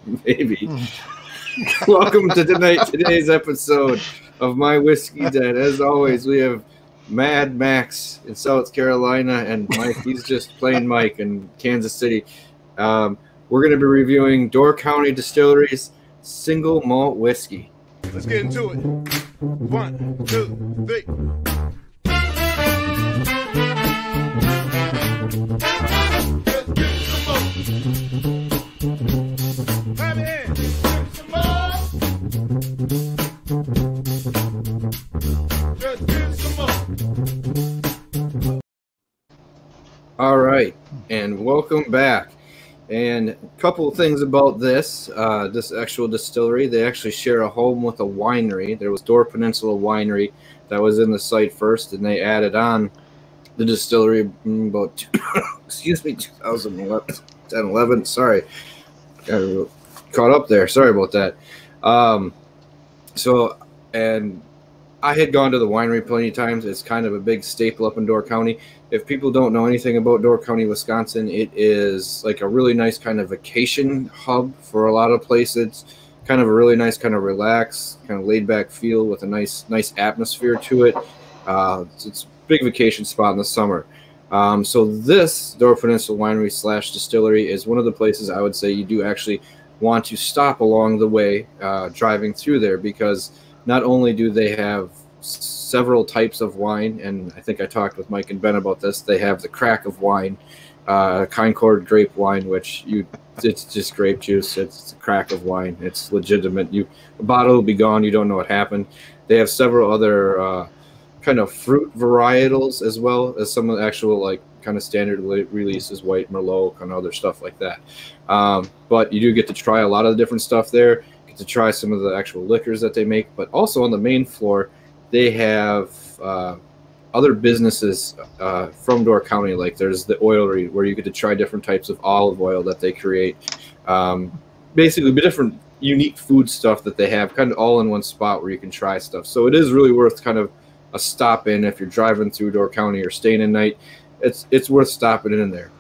Maybe. Welcome to today's episode of My Whiskey Den. As always, we have Mad Max in South Carolina and Mike. He's just playing Mike in Kansas City. We're going to be reviewing Door County Distillery's Single Malt Whiskey. Let's get into it. 1, 2, 3. All right, and welcome back. And a couple of things about this actual distillery. They actually share a home with a winery. There was Door Peninsula Winery that was in the site first, and they added on the distillery about 2011. Sorry, got caught up there. Sorry about that. And I had gone to the winery plenty of times. It's kind of a big staple up in Door County. If people don't know anything about Door County, Wisconsin, it is like a really nice kind of vacation hub for a lot of places. Kind of a really nice kind of relaxed, kind of laid back feel with a nice atmosphere to it. It's a big vacation spot in the summer. So this Door Peninsula Winery / Distillery is one of the places I would say you do actually want to stop along the way driving through there, because not only do they have several types of wine, and I think I talked with Mike and Ben about this. They have the crack of wine, Concord grape wine, it's just grape juice. It's a crack of wine. It's legitimate. A bottle will be gone. You don't know what happened. They have several other kind of fruit varietals, as well as some of the actual like kind of standard releases, white Merlot, kind of other stuff like that. But you do get to try a lot of the different stuff there. Get to try some of the actual liquors that they make. But also on the main floor, they have other businesses from Door County. Like there's the oilery where you get to try different types of olive oil that they create. Basically, different unique food stuff that they have kind of all in one spot where you can try stuff. So it is really worth kind of a stop in if you're driving through Door County or staying a night. It's worth stopping in there.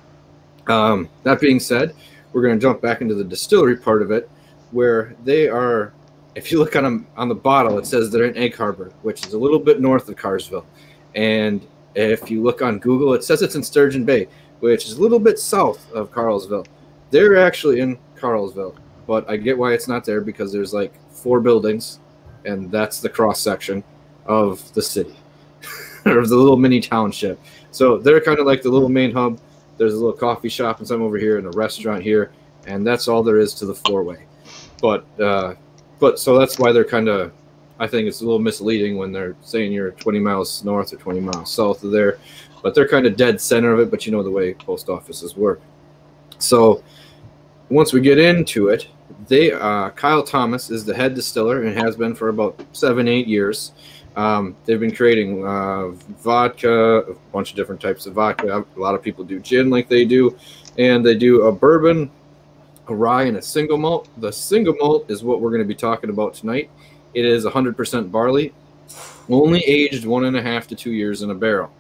That being said, we're going to jump back into the distillery part of it, where they are. If you look on the bottle, it says they're in Egg Harbor, which is a little bit north of Carsville. And if you look on Google, it says it's in Sturgeon Bay, which is a little bit south of Carlsville. They're actually in Carlsville, but I get why it's not there, because there's like 4 buildings, and that's the cross section of the city, or the little mini township. So they're kind of like the little main hub. There's a little coffee shop and some over here and a restaurant here, and that's all there is to the 4-way. But so that's why they're kind of, I think it's a little misleading when they're saying you're 20 miles north or 20 miles south of there. But they're kind of dead center of it, but you know the way post offices work. So once we get into it, Kyle Thomas is the head distiller and has been for about 7-8 years. They've been creating vodka, a bunch of different types of vodka. A lot of people do gin like they do. And they do a bourbon, a rye, and a single malt. The single malt is what we're going to be talking about tonight. It is 100% barley, only aged 1.5 to 2 years in a barrel.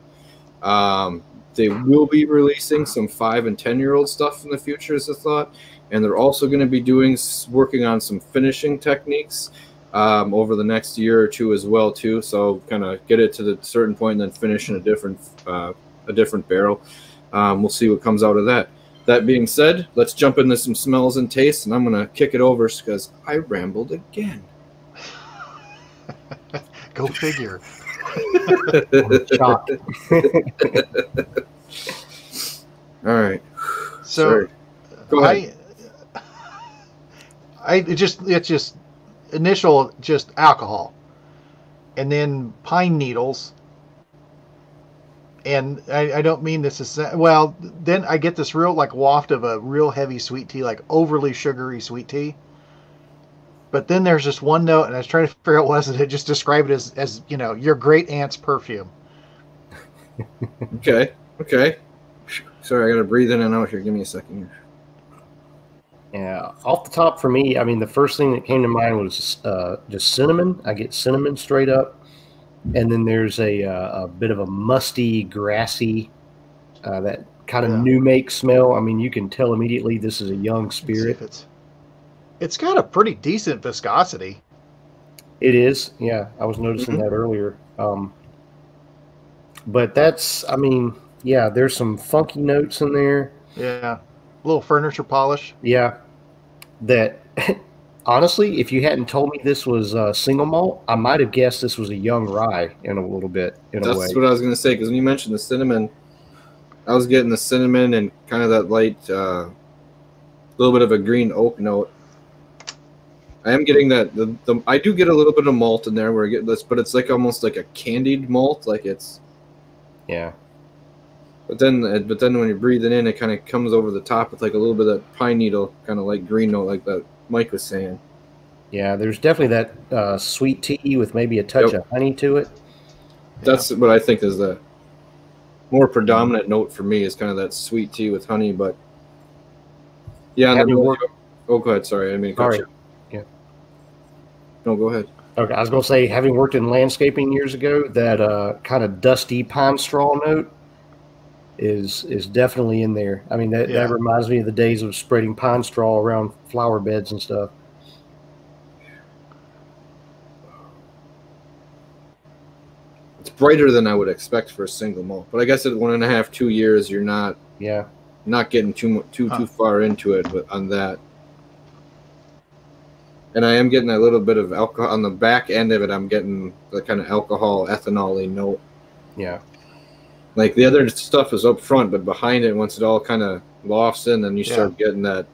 They will be releasing some 5 and 10-year-old stuff in the future, as a thought, and they're also going to be working on some finishing techniques over the next year or two as well, too. So kind of get it to the certain point and then finish in a different barrel. We'll see what comes out of that. That being said, let's jump into some smells and tastes, and I'm going to kick it over because I rambled again. Go figure. All right. So, go ahead. It's just initial alcohol, and then pine needles. And I don't mean this is, well, then I get this real like waft of a real heavy sweet tea, like overly sugary sweet tea. But then there's just one note, and I was trying to figure out what was it. I just describe it as you know, your great aunt's perfume. Okay. Sorry, I got to breathe in and out here. Give me a second here. Yeah, off the top for me, I mean, the first thing that came to mind was just cinnamon. I get cinnamon straight up. And then there's a bit of a musty, grassy, that kind of new make smell. I mean, you can tell immediately this is a young spirit. It's got a pretty decent viscosity. It is, yeah. I was noticing that earlier. But that's, I mean, yeah, there's some funky notes in there. Yeah. A little furniture polish. Yeah. That, honestly, if you hadn't told me this was single malt, I might have guessed this was a young rye in a little bit, in a way. That's what I was going to say, because when you mentioned the cinnamon, I was getting the cinnamon and kind of that light, little bit of a green oak note. I am getting that. I do get a little bit of malt in there where I get this, but it's like almost like a candied malt, like it's. Yeah. But then when you breathe it in, it kind of comes over the top with like a little bit of that pine needle, kind of like green note, like that Mike was saying. Yeah, there's definitely that sweet tea with maybe a touch of honey to it. That's what I think is the more predominant note for me, is kind of that sweet tea with honey. But yeah, oh, go ahead. Sorry, I mean, sorry. Yeah. No, go ahead. Okay, I was going to say, having worked in landscaping years ago, that kind of dusty pine straw note is definitely in there. I mean, that reminds me of the days of spreading pine straw around flower beds and stuff. It's brighter than I would expect for a single malt, but I guess at 1.5, 2 years, you're not getting too far into it. But on that, and I am getting a little bit of alcohol on the back end of it. I'm getting the kind of alcohol, ethanol-y note. Yeah. Like the other stuff is up front, but behind it, once it all kind of lofts in, then you start getting the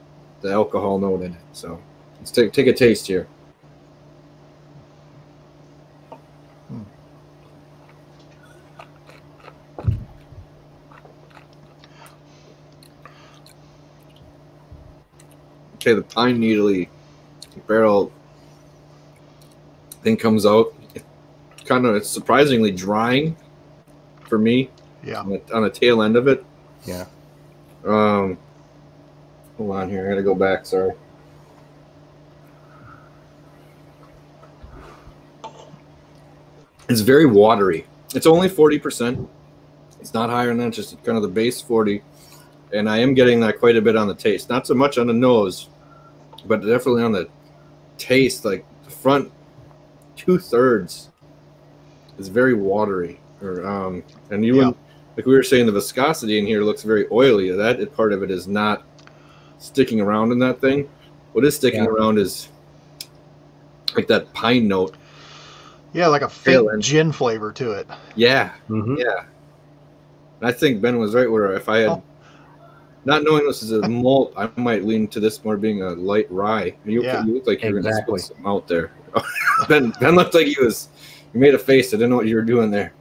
alcohol note in it. So let's take a taste here. Okay, the pine needly barrel thing comes out. It's surprisingly drying for me. Yeah. On the tail end of it. Yeah. Hold on here. I gotta go back. Sorry. It's very watery. It's only 40%. It's not higher than that. Just kind of the base 40. And I am getting that quite a bit on the taste. Not so much on the nose, but definitely on the taste. Like the front 2/3 is very watery. And you wouldn't, like we were saying, the viscosity in here looks very oily. That part of it is not sticking around in that thing. What is sticking around is like that pine note. Yeah, like a faint gin flavor to it. Yeah, yeah. And I think Ben was right where if I had, not knowing this is a malt, I might lean to this more being a light rye. You look like you were going to spit some out there. Ben looked like you made a face. I didn't know what you were doing there.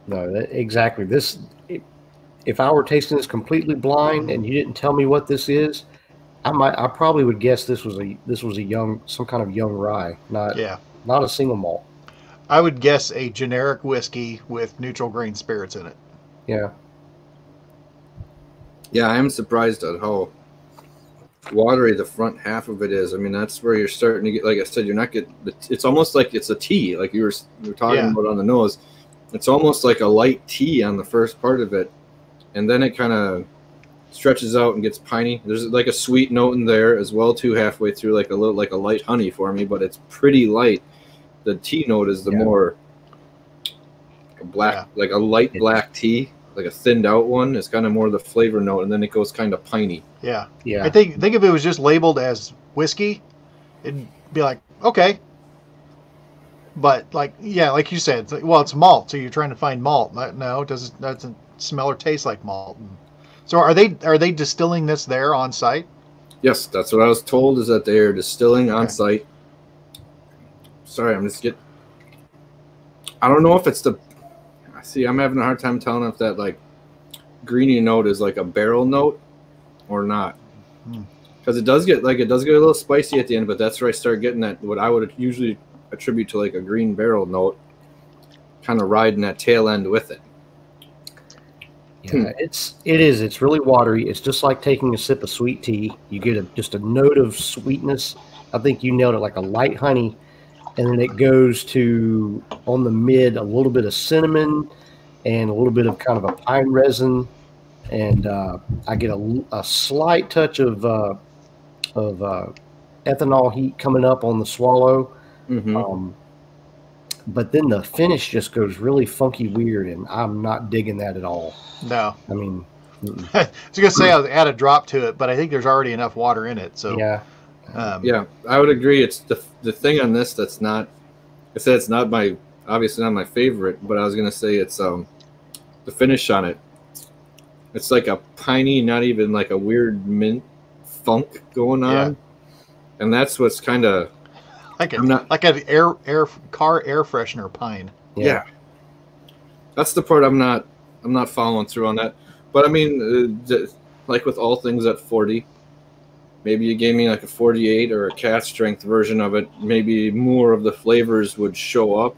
No, exactly. This, if I were tasting this completely blind and you didn't tell me what this is, I probably would guess this was some kind of young rye, not a single malt. I would guess a generic whiskey with neutral grain spirits in it. Yeah. Yeah, I am surprised at how watery the front half of it is. I mean, that's where you're starting to get, like I said, you're not getting, it's almost like it's a tea, like you were talking about on the nose. It's almost like a light tea on the first part of it, and then it kind of stretches out and gets piney. There's like a sweet note in there as well too, halfway through, like a light honey for me, but it's pretty light. The tea note is the more black, like a light black tea, like a thinned out one. It's kind of more the flavor note, and then it goes kind of piney. Yeah. I think if it was just labeled as whiskey, it'd be like, okay. But like you said, it's like, well, it's malt, so you're trying to find malt. No, it doesn't smell or taste like malt. So are they distilling this there on site? Yes, that's what I was told, is that they are distilling on site. Sorry, I don't know if it's I'm having a hard time telling if that like greeny note is like a barrel note or not. Because it does get a little spicy at the end, but that's where I start getting that, what I would usually attribute to like a green barrel note, kind of riding that tail end with it. Yeah, it's really watery. It's just like taking a sip of sweet tea. You get just a note of sweetness. I think you nailed it, like a light honey, and then it goes to, on the mid, a little bit of cinnamon and a little bit of kind of a pine resin, and I get a slight touch of ethanol heat coming up on the swallow. But then the finish just goes really funky weird, and I'm not digging that at all. No. I mean, I was going to say I'll add a drop to it, but I think there's already enough water in it. So yeah. Yeah, I would agree. It's the thing on this that's not. I said it's not obviously not my favorite, but I was gonna say it's the finish on it. It's like a piney, not even like a weird mint funk going on, and that's what's kind of like an car air freshener pine. Yeah, that's the part I'm not following through on that. But I mean, like with all things at 40. Maybe you gave me like a 48 or a cast strength version of it. Maybe more of the flavors would show up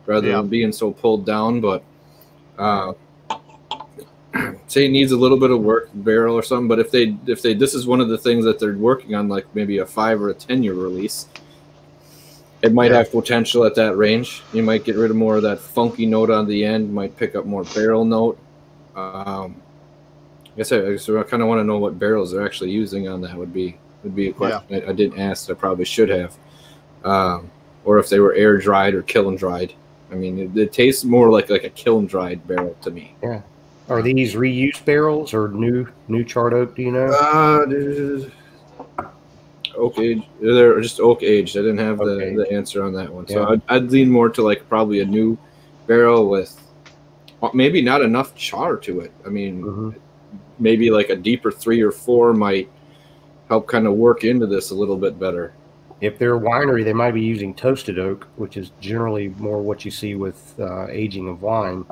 rather than being so pulled down. But say it needs a little bit of work, barrel or something. But if they this is one of the things that they're working on, like maybe a 5 or a 10-year release, it might have potential at that range. You might get rid of more of that funky note on the end. Might pick up more barrel note. I guess I kind of want to know what barrels they're actually using on that. Would be a question I didn't ask. I probably should have, or if they were air dried or kiln dried. I mean, it tastes more like a kiln dried barrel to me. Yeah. Are these reused barrels or new charred oak? Do you know? Oak aged. They're just oak aged. I didn't have the answer on that one, so I'd lean more to like probably a new barrel with maybe not enough char to it. I mean. Maybe like a deeper 3 or 4 might help kind of work into this a little bit better. If they're a winery, they might be using toasted oak, which is generally more what you see with aging of wine.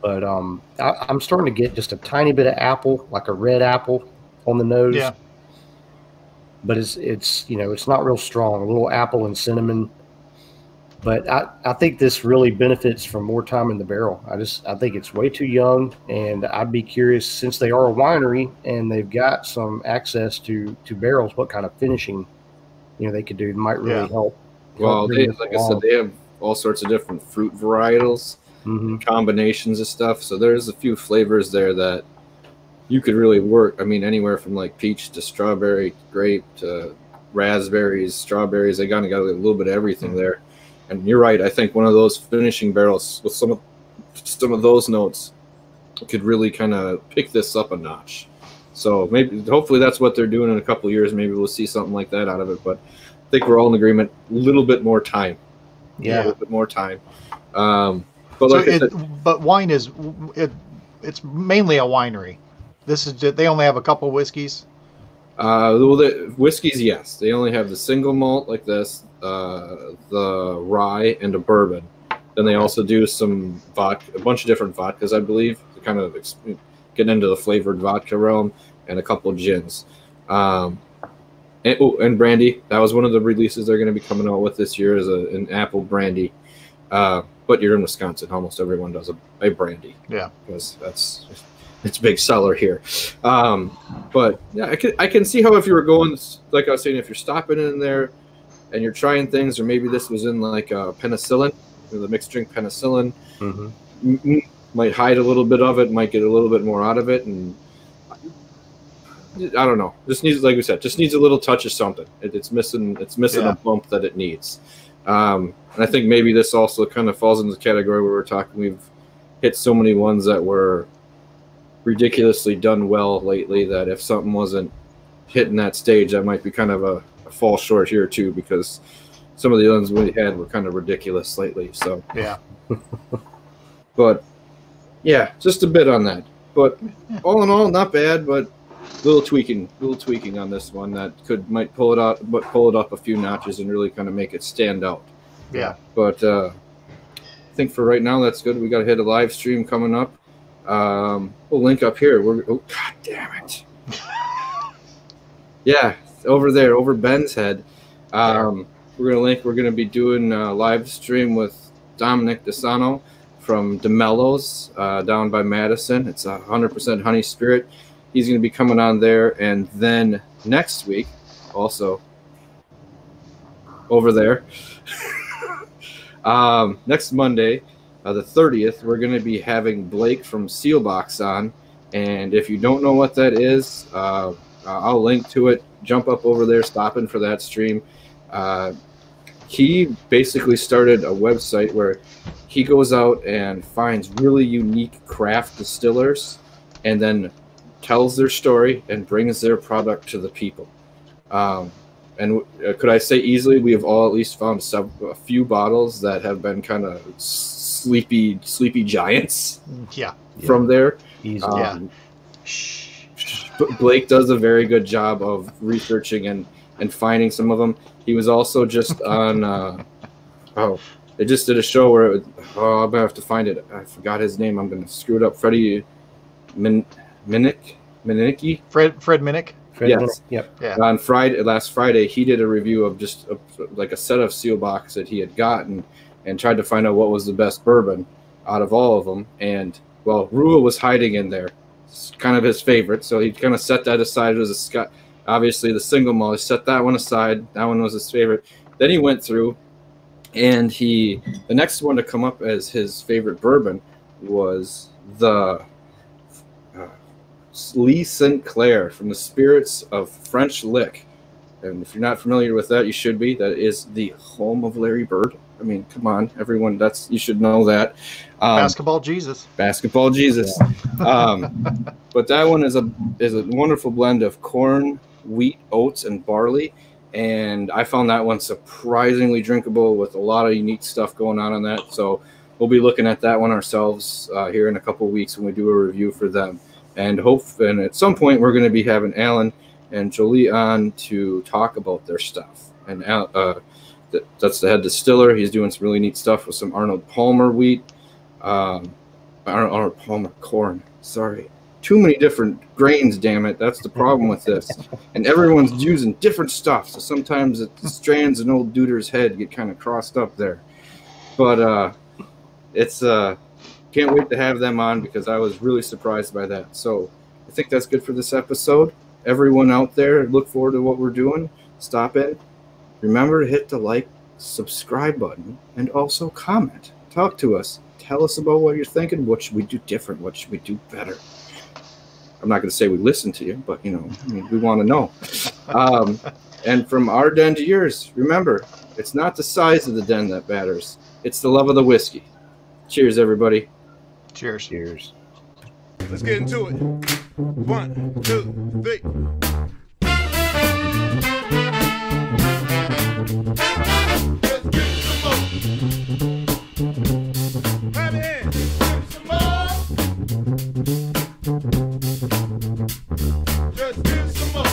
But I'm starting to get just a tiny bit of apple, like a red apple on the nose. Yeah. But it's not real strong. A little apple and cinnamon. But I think this really benefits from more time in the barrel. I think it's way too young, and I'd be curious, since they are a winery and they've got some access to barrels, what kind of finishing they could do. It might really help. Well, like I said, they have all sorts of different fruit varietals, combinations of stuff. So there's a few flavors there that you could really work. I mean, anywhere from like peach to strawberry, grape to raspberries, strawberries. They kind of got a little bit of everything there. And you're right. I think one of those finishing barrels with some of those notes could really kind of pick this up a notch. So hopefully that's what they're doing in a couple of years. Maybe we'll see something like that out of it. But I think we're all in agreement. A little bit more time. Yeah, a little bit more time. But wine it's mainly a winery. They only have a couple whiskeys. The whiskeys, yes, they only have the single malt like this. The rye and a bourbon. Then they also do some vodka, a bunch of different vodkas, I believe, to kind of get into the flavored vodka realm, and a couple of gins. And brandy. That was one of the releases they're going to be coming out with this year, is an apple brandy. But you're in Wisconsin, almost everyone does a brandy. Yeah, because it's a big seller here. But yeah, I can see how if you were going, like I was saying, if you're stopping in there and you're trying things, or maybe this was in like penicillin, the mixed drink penicillin, might hide a little bit of it, might get a little bit more out of it, and I don't know. Just needs, like we said, just needs a little touch of something. It's missing a bump that it needs. And I think maybe this also kind of falls into the category where we're talking. We've hit so many ones that were ridiculously done well lately that if something wasn't hitting that stage, that might be kind of a fall short here too, because some of the ones we had were kind of ridiculous lately. So but yeah, just a bit on that. But all in all, not bad, but a little tweaking on this one that might pull it up a few notches and really kind of make it stand out. Yeah. But I think for right now that's good. We got to hit a live stream coming up. We'll link up here. God damn it. Yeah, over there, over Ben's head. We're gonna be doing a live stream with Dominic DeSano from DeMello's down by Madison. It's 100% honey spirit. He's gonna be coming on there, and then next week, also over there, next Monday, the 30th, we're gonna be having Blake from Sealbox on. And if you don't know what that is, I'll link to it. Jump up over there, stop in for that stream. He basically started a website where he goes out and finds really unique craft distillers and then tells their story and brings their product to the people. And could I say easily, we have all at least found a few bottles that have been kind of sleepy giants from there. Blake does a very good job of researching and finding some of them. He was also just on they just did a show where I'm gonna have to find it. I forgot his name. I'm gonna screw it up. Freddie Minnicky? Fred Minnick. Yes. Yep. Yeah. On last Friday, he did a review of just like a set of seal box that he had gotten and tried to find out what was the best bourbon out of all of them. And well, Rua was hiding in there. It's kind of his favorite, so he kind of set that aside. It was a Scott. Obviously, the single malt. He set that one aside. That one was his favorite. Then he went through, and the next one to come up as his favorite bourbon was the Lee St. Clair from the Spirits of French Lick. And if you're not familiar with that, you should be. That is the home of Larry Bird. I mean, come on, everyone. You should know that. Basketball Jesus. Basketball Jesus. But that one is a wonderful blend of corn, wheat, oats, and barley. And I found that one surprisingly drinkable with a lot of unique stuff going on in that. So we'll be looking at that one ourselves here in a couple of weeks when we do a review for them. And at some point we're going to be having Alan and Jolie on to talk about their stuff. And that's the head distiller. He's doing some really neat stuff with some Arnold Palmer wheat, Arnold Palmer corn. Sorry, too many different grains. Damn it, that's the problem with this. And everyone's using different stuff, so sometimes the strands in old Duder's head get kind of crossed up there. But it's can't wait to have them on because I was really surprised by that. So I think that's good for this episode. Everyone out there, look forward to what we're doing. Stop in. Remember to hit the like, subscribe button, and also comment. Talk to us. Tell us about what you're thinking. What should we do different? What should we do better? I'm not going to say we listen to you, but, we want to know. And from our den to yours, remember, it's not the size of the den that matters. It's the love of the whiskey. Cheers, everybody. Cheers. Cheers. Let's get into it. 1, 2, 3. Let's get some more. Have it in. Get some more. Just get some more.